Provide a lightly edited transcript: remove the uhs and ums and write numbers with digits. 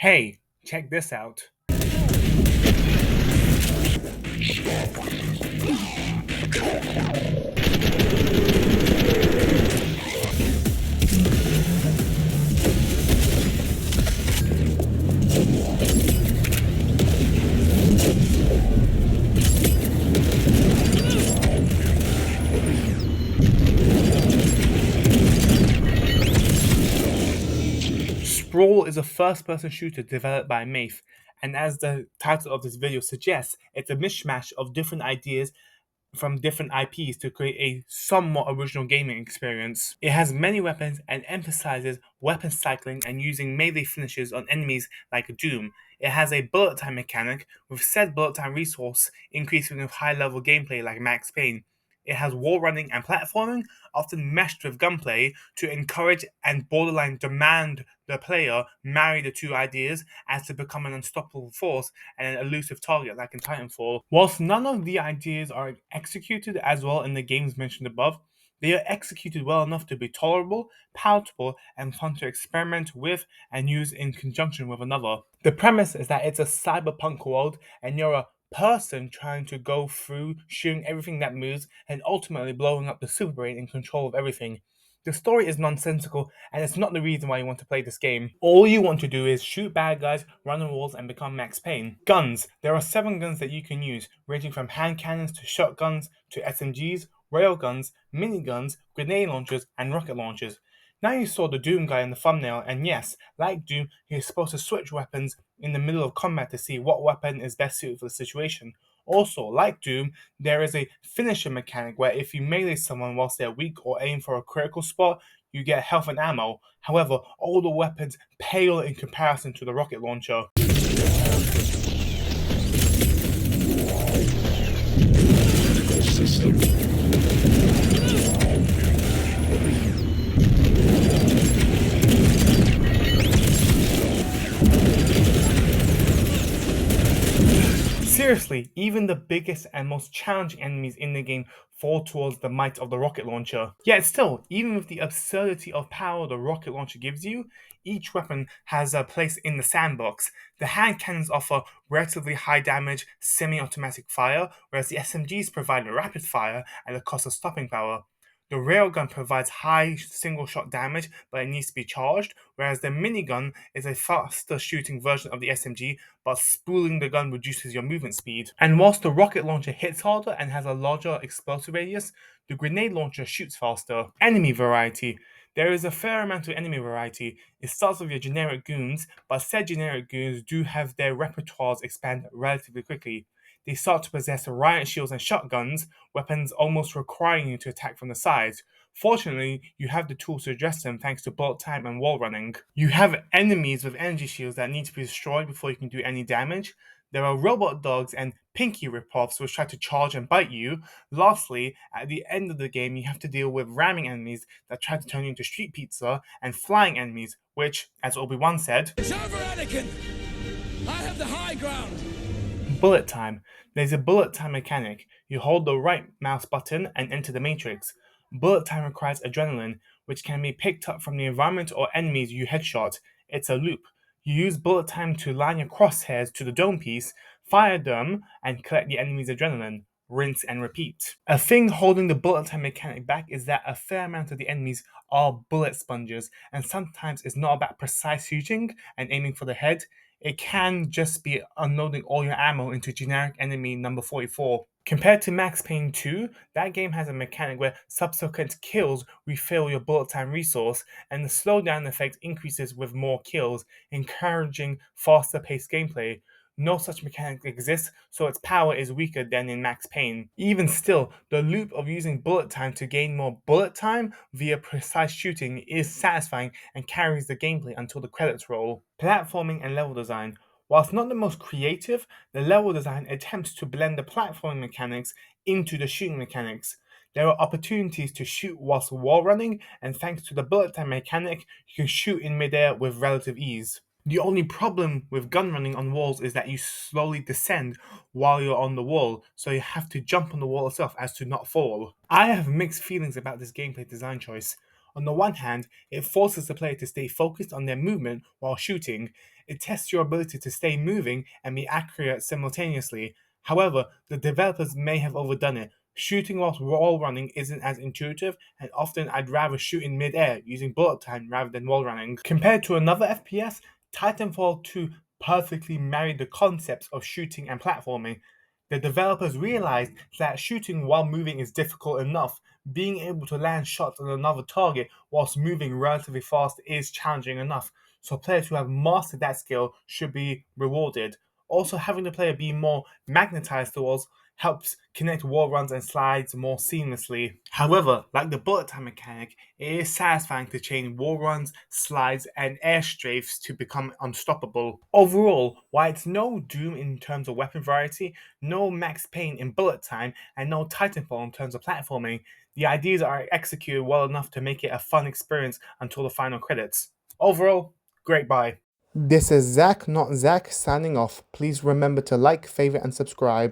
Hey, check this out. Sprawl is a first-person shooter developed by Mafe, and as the title of this video suggests, it's a mishmash of different ideas from different IPs to create a somewhat original gaming experience. It has many weapons and emphasizes weapon cycling and using melee finishes on enemies like Doom. It has a bullet time mechanic, with said bullet time resource increasing with high level gameplay like Max Payne. It has wall running and platforming, often meshed with gunplay, to encourage and borderline demand the player marry the two ideas as to become an unstoppable force and an elusive target like in Titanfall. Whilst none of the ideas are executed as well in the games mentioned above, they are executed well enough to be tolerable, palatable, and fun to experiment with and use in conjunction with another. The premise is that it's a cyberpunk world and you're a person trying to go through shooting everything that moves and ultimately blowing up the superbrain in control of everything. The story is nonsensical, and it's not the reason why you want to play this game. All you want to do is shoot bad guys, run on walls, and become Max Payne. Guns. There are 7 guns that you can use, ranging from hand cannons to shotguns to SMGs, railguns, miniguns, grenade launchers, and rocket launchers. Now you saw the Doom guy in the thumbnail, and yes, like Doom, he is supposed to switch weapons in the middle of combat to see what weapon is best suited for the situation. Also, like Doom, there is a finisher mechanic where if you melee someone whilst they're weak or aim for a critical spot, you get health and ammo. However, all the weapons pale in comparison to the rocket launcher. Seriously, even the biggest and most challenging enemies in the game fall towards the might of the rocket launcher. Yet still, even with the absurdity of power the rocket launcher gives you, each weapon has a place in the sandbox. The hand cannons offer relatively high damage, semi-automatic fire, whereas the SMGs provide rapid fire at the cost of stopping power. The railgun provides high single shot damage, but it needs to be charged, whereas the minigun is a faster shooting version of the SMG, but spooling the gun reduces your movement speed. And whilst the rocket launcher hits harder and has a larger explosive radius, the grenade launcher shoots faster. Enemy variety. There is a fair amount of enemy variety. It starts with your generic goons, but said generic goons do have their repertoires expand relatively quickly. They start to possess riot shields and shotguns, weapons almost requiring you to attack from the sides. Fortunately, you have the tools to address them thanks to bullet time and wall running. You have enemies with energy shields that need to be destroyed before you can do any damage. There are robot dogs and pinky ripoffs which try to charge and bite you. Lastly, at the end of the game, you have to deal with ramming enemies that try to turn you into street pizza, and flying enemies, which, as Obi-Wan said, It's over, Anakin! I have the high ground! bullet time. There's a bullet time mechanic. You hold the right mouse button and enter the matrix. Bullet time requires adrenaline, which can be picked up from the environment or enemies you headshot. It's a loop. You use bullet time to line your crosshairs to the dome piece, fire them, and collect the enemy's adrenaline. Rinse and repeat. A thing holding the bullet time mechanic back is that a fair amount of the enemies are bullet sponges, and sometimes it's not about precise shooting and aiming for the head. It can just be unloading all your ammo into generic enemy number 44. Compared to Max Payne 2, that game has a mechanic where subsequent kills refill your bullet time resource, and the slowdown effect increases with more kills, encouraging faster paced gameplay. No such mechanic exists, so its power is weaker than in Max Payne. Even still, the loop of using bullet time to gain more bullet time via precise shooting is satisfying and carries the gameplay until the credits roll. Platforming and level design. Whilst not the most creative, the level design attempts to blend the platforming mechanics into the shooting mechanics. There are opportunities to shoot whilst wall running, and thanks to the bullet time mechanic, you can shoot in midair with relative ease. The only problem with gun running on walls is that you slowly descend while you're on the wall, so you have to jump on the wall itself as to not fall. I have mixed feelings about this gameplay design choice. On the one hand, it forces the player to stay focused on their movement while shooting. It tests your ability to stay moving and be accurate simultaneously. However, the developers may have overdone it. Shooting whilst wall running isn't as intuitive, and often I'd rather shoot in mid-air using bullet time rather than wall running. Compared to another FPS, Titanfall 2 perfectly married the concepts of shooting and platforming. The developers realized that shooting while moving is difficult enough. Being able to land shots on another target whilst moving relatively fast is challenging enough. So players who have mastered that skill should be rewarded. Also, having the player be more magnetized towards helps connect wall runs and slides more seamlessly. However, like the bullet time mechanic, it is satisfying to chain wall runs, slides, and air strafes to become unstoppable. Overall, while it's no Doom in terms of weapon variety, no Max Payne in bullet time, and no Titanfall in terms of platforming, the ideas are executed well enough to make it a fun experience until the final credits. Overall, great buy. This is Zach, not Zach, signing off. Please remember to like, favorite, and subscribe.